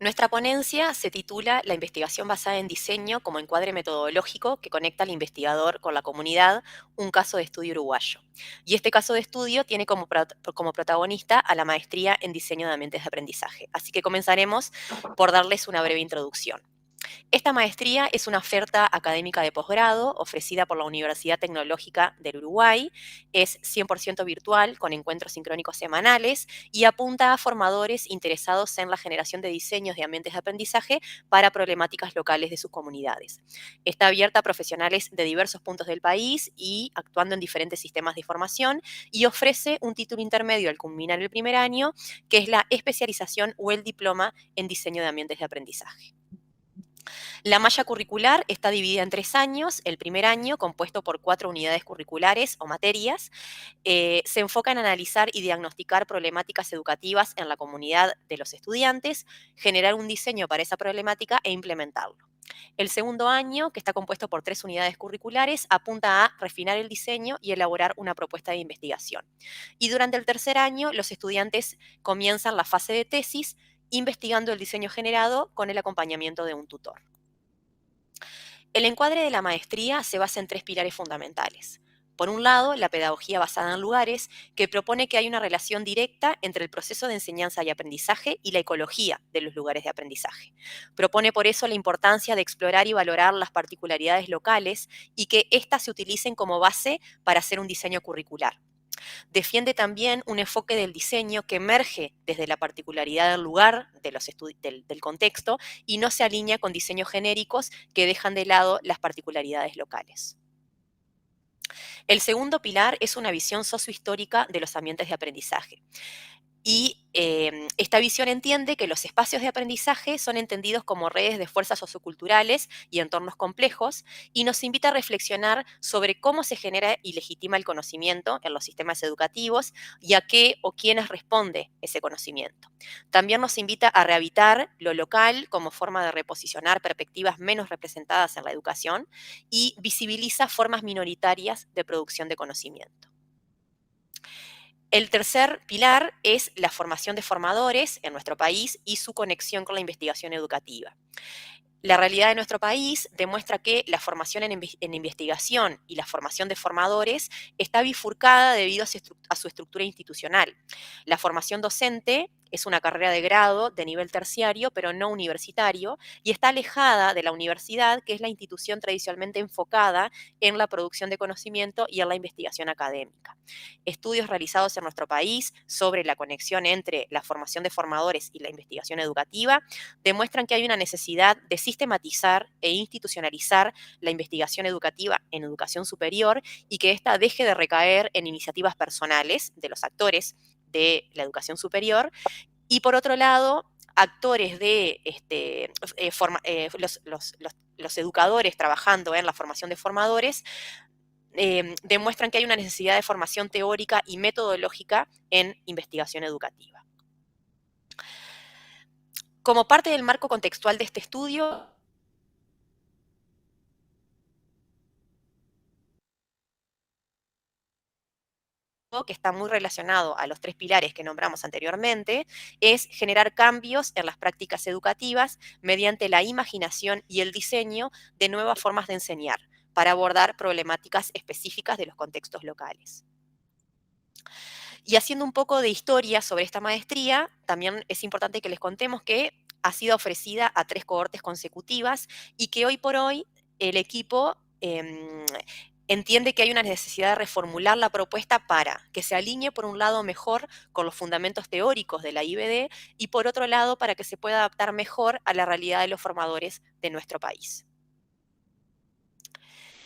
Nuestra ponencia se titula La investigación basada en diseño como encuadre metodológico que conecta al investigador con la comunidad, un caso de estudio uruguayo. Y este caso de estudio tiene como protagonista a la maestría en diseño de ambientes de aprendizaje. Así que comenzaremos por darles una breve introducción. Esta maestría es una oferta académica de posgrado ofrecida por la Universidad Tecnológica del Uruguay. Es 100% virtual, con encuentros sincrónicos semanales y apunta a formadores interesados en la generación de diseños de ambientes de aprendizaje para problemáticas locales de sus comunidades. Está abierta a profesionales de diversos puntos del país y actuando en diferentes sistemas de formación, y ofrece un título intermedio al culminar el primer año, que es la especialización o el diploma en diseño de ambientes de aprendizaje. La malla curricular está dividida en 3 años. El primer año, compuesto por 4 unidades curriculares o materias, se enfoca en analizar y diagnosticar problemáticas educativas en la comunidad de los estudiantes, generar un diseño para esa problemática e implementarlo. El segundo año, que está compuesto por 3 unidades curriculares, apunta a refinar el diseño y elaborar una propuesta de investigación. Y durante el tercer año, los estudiantes comienzan la fase de tesis, investigando el diseño generado con el acompañamiento de un tutor. El encuadre de la maestría se basa en 3 pilares fundamentales. Por un lado, la pedagogía basada en lugares, que propone que hay una relación directa entre el proceso de enseñanza y aprendizaje y la ecología de los lugares de aprendizaje. Propone por eso la importancia de explorar y valorar las particularidades locales y que éstas se utilicen como base para hacer un diseño curricular. Defiende también un enfoque del diseño que emerge desde la particularidad del lugar, del contexto, y no se alinea con diseños genéricos que dejan de lado las particularidades locales. El segundo pilar es una visión sociohistórica de los ambientes de aprendizaje. Y esta visión entiende que los espacios de aprendizaje son entendidos como redes de fuerzas socioculturales y entornos complejos, y nos invita a reflexionar sobre cómo se genera y legitima el conocimiento en los sistemas educativos y a qué o quiénes responde ese conocimiento. También nos invita a rehabitar lo local como forma de reposicionar perspectivas menos representadas en la educación, y visibiliza formas minoritarias de producción de conocimiento. El tercer pilar es la formación de formadores en nuestro país y su conexión con la investigación educativa. La realidad de nuestro país demuestra que la formación en investigación y la formación de formadores está bifurcada debido a su estructura institucional. La formación docente es una carrera de grado de nivel terciario, pero no universitario, y está alejada de la universidad, que es la institución tradicionalmente enfocada en la producción de conocimiento y en la investigación académica. Estudios realizados en nuestro país sobre la conexión entre la formación de formadores y la investigación educativa demuestran que hay una necesidad de sistematizar e institucionalizar la investigación educativa en educación superior, y que ésta deje de recaer en iniciativas personales de los actores de la educación superior. Y por otro lado, actores de los educadores trabajando en la formación de formadores demuestran que hay una necesidad de formación teórica y metodológica en investigación educativa. Como parte del marco contextual de este estudio, que está muy relacionado a los 3 pilares que nombramos anteriormente, es generar cambios en las prácticas educativas mediante la imaginación y el diseño de nuevas formas de enseñar para abordar problemáticas específicas de los contextos locales. Y haciendo un poco de historia sobre esta maestría, también es importante que les contemos que ha sido ofrecida a 3 cohortes consecutivas, y que hoy por hoy el equipo entiende que hay una necesidad de reformular la propuesta para que se alinee, por un lado, mejor con los fundamentos teóricos de la IBD, y por otro lado, para que se pueda adaptar mejor a la realidad de los formadores de nuestro país.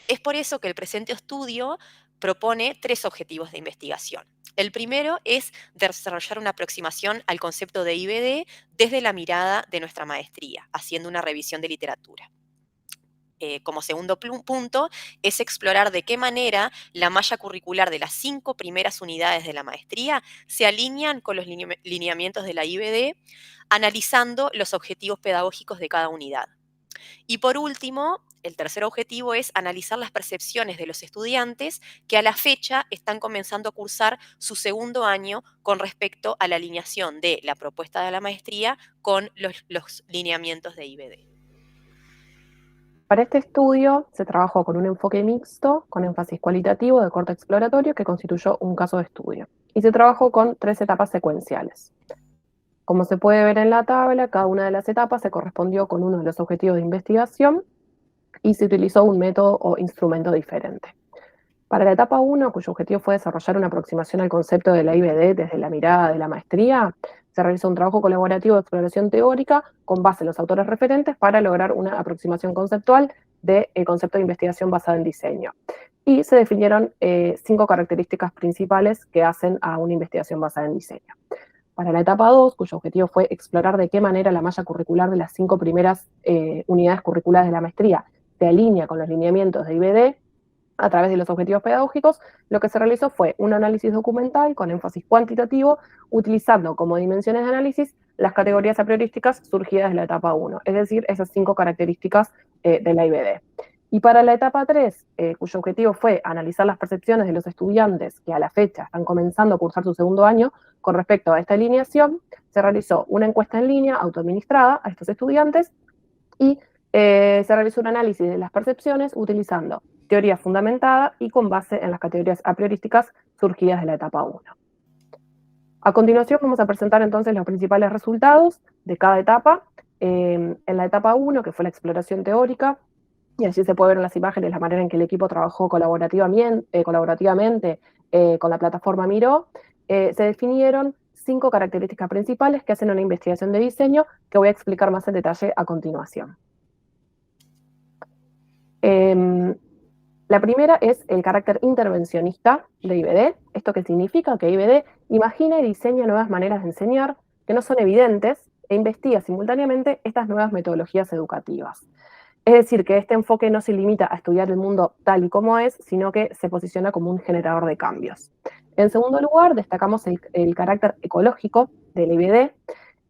Es por eso que el presente estudio propone 3 objetivos de investigación. El primero es desarrollar una aproximación al concepto de IBD desde la mirada de nuestra maestría, haciendo una revisión de literatura. Como segundo punto, es explorar de qué manera la malla curricular de las 5 primeras unidades de la maestría se alinean con los lineamientos de la IBD, analizando los objetivos pedagógicos de cada unidad. Y por último, el tercer objetivo es analizar las percepciones de los estudiantes que a la fecha están comenzando a cursar su segundo año con respecto a la alineación de la propuesta de la maestría con los lineamientos de IBD. Para este estudio se trabajó con un enfoque mixto, con énfasis cualitativo de corte exploratorio que constituyó un caso de estudio. Y se trabajó con 3 etapas secuenciales. Como se puede ver en la tabla, cada una de las etapas se correspondió con uno de los objetivos de investigación y se utilizó un método o instrumento diferente. Para la etapa 1, cuyo objetivo fue desarrollar una aproximación al concepto de la IBD desde la mirada de la maestría, se realizó un trabajo colaborativo de exploración teórica con base en los autores referentes para lograr una aproximación conceptual del concepto de investigación basada en diseño. Y se definieron 5 características principales que hacen a una investigación basada en diseño. Para la etapa 2, cuyo objetivo fue explorar de qué manera la malla curricular de las 5 primeras unidades curriculares de la maestría se alinea con los lineamientos de IBD, a través de los objetivos pedagógicos, lo que se realizó fue un análisis documental con énfasis cuantitativo, utilizando como dimensiones de análisis las categorías a priorísticas surgidas de la etapa 1, es decir, esas 5 características de la IBD. Y para la etapa 3, cuyo objetivo fue analizar las percepciones de los estudiantes que a la fecha están comenzando a cursar su segundo año con respecto a esta alineación, se realizó una encuesta en línea autoadministrada a estos estudiantes y se realizó un análisis de las percepciones utilizando teoría fundamentada y con base en las categorías a priorísticas surgidas de la etapa 1. A continuación vamos a presentar entonces los principales resultados de cada etapa. En la etapa 1, que fue la exploración teórica, y así se puede ver en las imágenes la manera en que el equipo trabajó colaborativamente con la plataforma Miro, se definieron 5 características principales que hacen una investigación de diseño que voy a explicar más en detalle a continuación. La primera es el carácter intervencionista de IBD. ¿Esto qué significa? Que IBD imagina y diseña nuevas maneras de enseñar que no son evidentes e investiga simultáneamente estas nuevas metodologías educativas. Es decir, que este enfoque no se limita a estudiar el mundo tal y como es, sino que se posiciona como un generador de cambios. En segundo lugar, destacamos el carácter ecológico del IBD.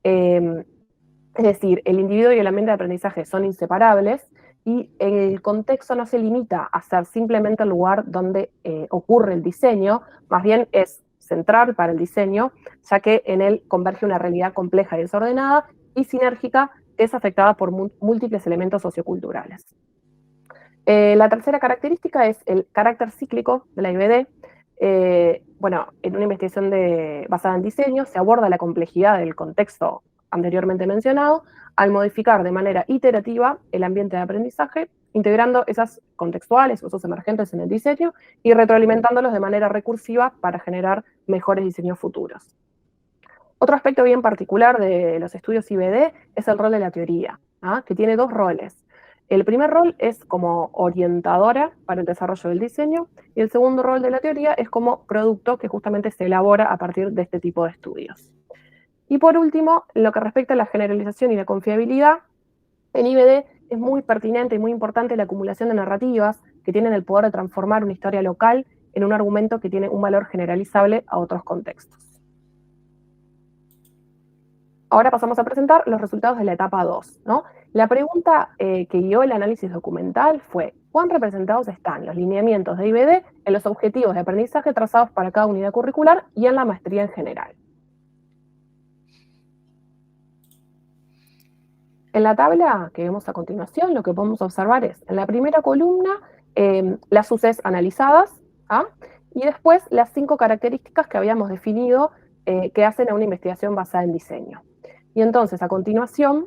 Es decir, el individuo y el ambiente de aprendizaje son inseparables y el contexto no se limita a ser simplemente el lugar donde ocurre el diseño, más bien es central para el diseño, ya que en él converge una realidad compleja y desordenada y sinérgica que es afectada por múltiples elementos socioculturales. La tercera característica es el carácter cíclico de la IBD. Bueno, en una investigación basada en diseño se aborda la complejidad del contexto anteriormente mencionado al modificar de manera iterativa el ambiente de aprendizaje, integrando esas contextuales o esos emergentes en el diseño y retroalimentándolos de manera recursiva para generar mejores diseños futuros. Otro aspecto bien particular de los estudios IBD es el rol de la teoría, que tiene 2 roles. El primer rol es como orientadora para el desarrollo del diseño y el segundo rol de la teoría es como producto que justamente se elabora a partir de este tipo de estudios. Y por último, en lo que respecta a la generalización y la confiabilidad, en IBD es muy pertinente y muy importante la acumulación de narrativas que tienen el poder de transformar una historia local en un argumento que tiene un valor generalizable a otros contextos. Ahora pasamos a presentar los resultados de la etapa 2, ¿no? La pregunta que guió el análisis documental fue: ¿cuán representados están los lineamientos de IBD en los objetivos de aprendizaje trazados para cada unidad curricular y en la maestría en general? En la tabla que vemos a continuación, lo que podemos observar es, en la primera columna, las UCEs analizadas, y después las 5 características que habíamos definido que hacen a una investigación basada en diseño. Y entonces, a continuación,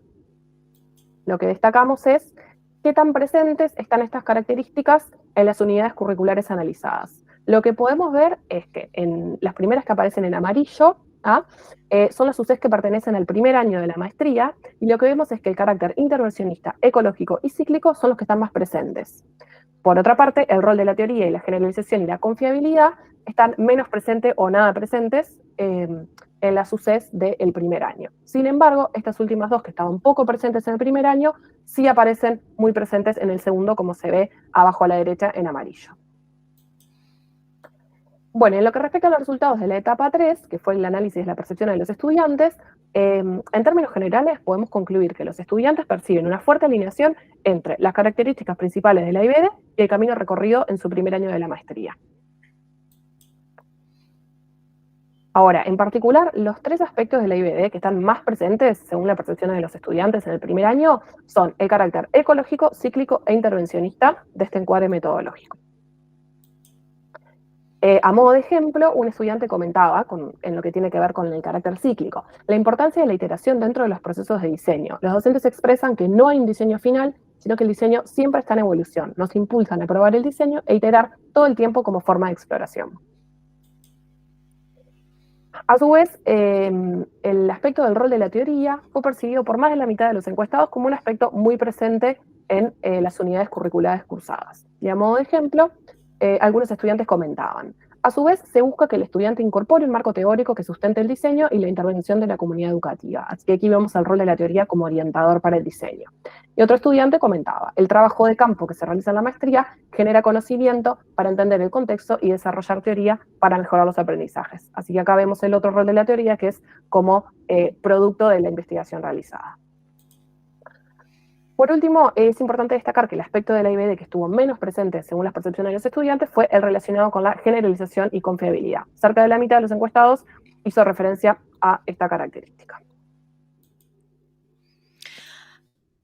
lo que destacamos es qué tan presentes están estas características en las unidades curriculares analizadas. Lo que podemos ver es que en las primeras que aparecen en amarillo, son las UCEs que pertenecen al primer año de la maestría, y lo que vemos es que el carácter intervencionista, ecológico y cíclico son los que están más presentes. Por otra parte, el rol de la teoría y la generalización y la confiabilidad están menos presentes o nada presentes en las UCEs del primer año. Sin embargo, estas últimas 2 que estaban poco presentes en el primer año, sí aparecen muy presentes en el segundo, como se ve abajo a la derecha en amarillo. Bueno, en lo que respecta a los resultados de la etapa 3, que fue el análisis de la percepción de los estudiantes, En términos generales, podemos concluir que los estudiantes perciben una fuerte alineación entre las características principales de la IBD y el camino recorrido en su primer año de la maestría. Ahora, en particular, los tres aspectos de la IBD que están más presentes, según la percepción de los estudiantes en el primer año, son el carácter ecológico, cíclico e intervencionista de este encuadre metodológico. A modo de ejemplo, un estudiante comentaba, en lo que tiene que ver con el carácter cíclico, la importancia de la iteración dentro de los procesos de diseño. Los docentes expresan que no hay un diseño final, sino que el diseño siempre está en evolución. Nos impulsan a probar el diseño e iterar todo el tiempo como forma de exploración. A su vez, el aspecto del rol de la teoría fue percibido por más de la mitad de los encuestados como un aspecto muy presente en las unidades curriculares cursadas. Y a modo de ejemplo, algunos estudiantes comentaban: a su vez, se busca que el estudiante incorpore un marco teórico que sustente el diseño y la intervención de la comunidad educativa. Así que aquí vemos el rol de la teoría como orientador para el diseño. Y otro estudiante comentaba: el trabajo de campo que se realiza en la maestría genera conocimiento para entender el contexto y desarrollar teoría para mejorar los aprendizajes. Así que acá vemos el otro rol de la teoría, que es como producto de la investigación realizada. Por último, es importante destacar que el aspecto de la IBD que estuvo menos presente según las percepciones de los estudiantes fue el relacionado con la generalización y confiabilidad. Cerca de la mitad de los encuestados hizo referencia a esta característica.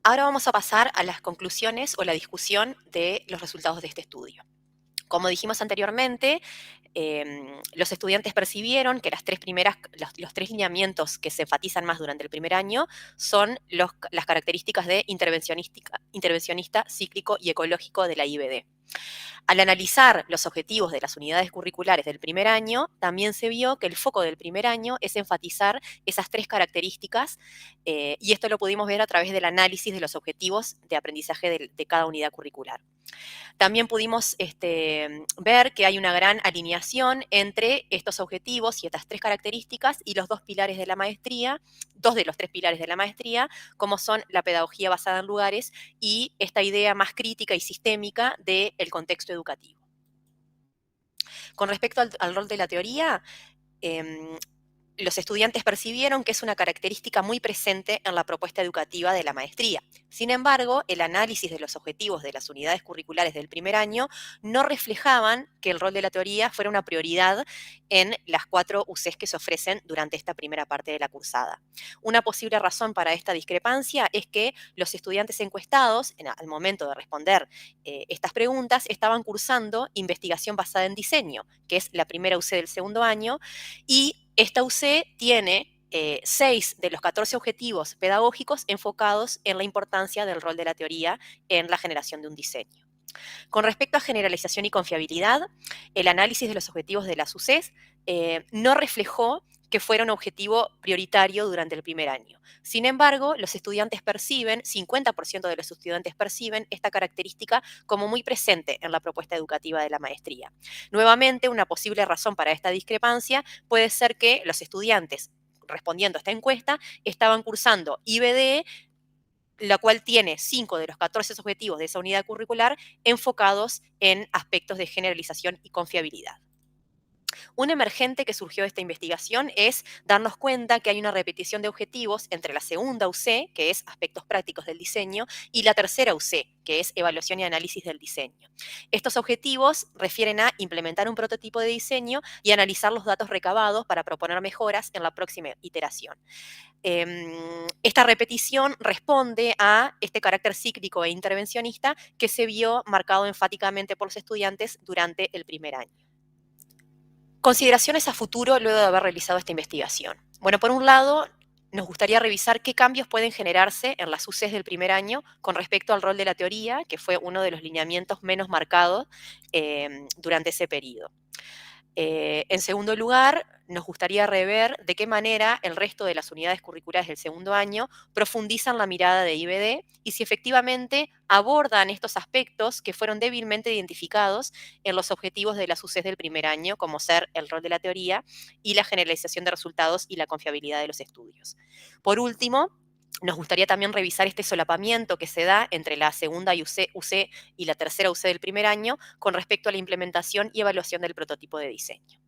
Ahora vamos a pasar a las conclusiones o la discusión de los resultados de este estudio. Como dijimos anteriormente, los estudiantes percibieron que los tres lineamientos que se enfatizan más durante el primer año son las características de intervencionista, cíclico y ecológico de la IBD. Al analizar los objetivos de las unidades curriculares del primer año, también se vio que el foco del primer año es enfatizar esas tres características, y esto lo pudimos ver a través del análisis de los objetivos de aprendizaje de cada unidad curricular. También pudimos ver que hay una gran alineación entre estos objetivos y estas tres características y los dos pilares de la maestría, dos de los tres pilares de la maestría, como son la pedagogía basada en lugares y esta idea más crítica y sistémica del contexto educativo. Con respecto al rol de la teoría, los estudiantes percibieron que es una característica muy presente en la propuesta educativa de la maestría. Sin embargo, el análisis de los objetivos de las unidades curriculares del primer año no reflejaban que el rol de la teoría fuera una prioridad en las 4 UCs que se ofrecen durante esta primera parte de la cursada. Una posible razón para esta discrepancia es que los estudiantes encuestados, al momento de responder estas preguntas, estaban cursando investigación basada en diseño, que es la primera UC del segundo año, y esta UC tiene 6 de los 14 objetivos pedagógicos enfocados en la importancia del rol de la teoría en la generación de un diseño. Con respecto a generalización y confiabilidad, el análisis de los objetivos de las UCs no reflejó que fuera un objetivo prioritario durante el primer año. Sin embargo, los estudiantes perciben, 50% de los estudiantes perciben esta característica como muy presente en la propuesta educativa de la maestría. Nuevamente, una posible razón para esta discrepancia puede ser que los estudiantes, respondiendo a esta encuesta, estaban cursando IBD, la cual tiene 5 de los 14 objetivos de esa unidad curricular enfocados en aspectos de generalización y confiabilidad. Un emergente que surgió de esta investigación es darnos cuenta que hay una repetición de objetivos entre la segunda UC, que es aspectos prácticos del diseño, y la tercera UC, que es evaluación y análisis del diseño. Estos objetivos refieren a implementar un prototipo de diseño y analizar los datos recabados para proponer mejoras en la próxima iteración. Esta repetición responde a este carácter cíclico e intervencionista que se vio marcado enfáticamente por los estudiantes durante el primer año. Consideraciones a futuro luego de haber realizado esta investigación. Bueno, por un lado, nos gustaría revisar qué cambios pueden generarse en las UCs del primer año con respecto al rol de la teoría, que fue uno de los lineamientos menos marcados durante ese periodo. En segundo lugar, nos gustaría rever de qué manera el resto de las unidades curriculares del segundo año profundizan la mirada de IBD y si efectivamente abordan estos aspectos que fueron débilmente identificados en los objetivos de las UCs del primer año, como ser el rol de la teoría y la generalización de resultados y la confiabilidad de los estudios. Por último, nos gustaría también revisar este solapamiento que se da entre la segunda UC y la tercera UC del primer año con respecto a la implementación y evaluación del prototipo de diseño.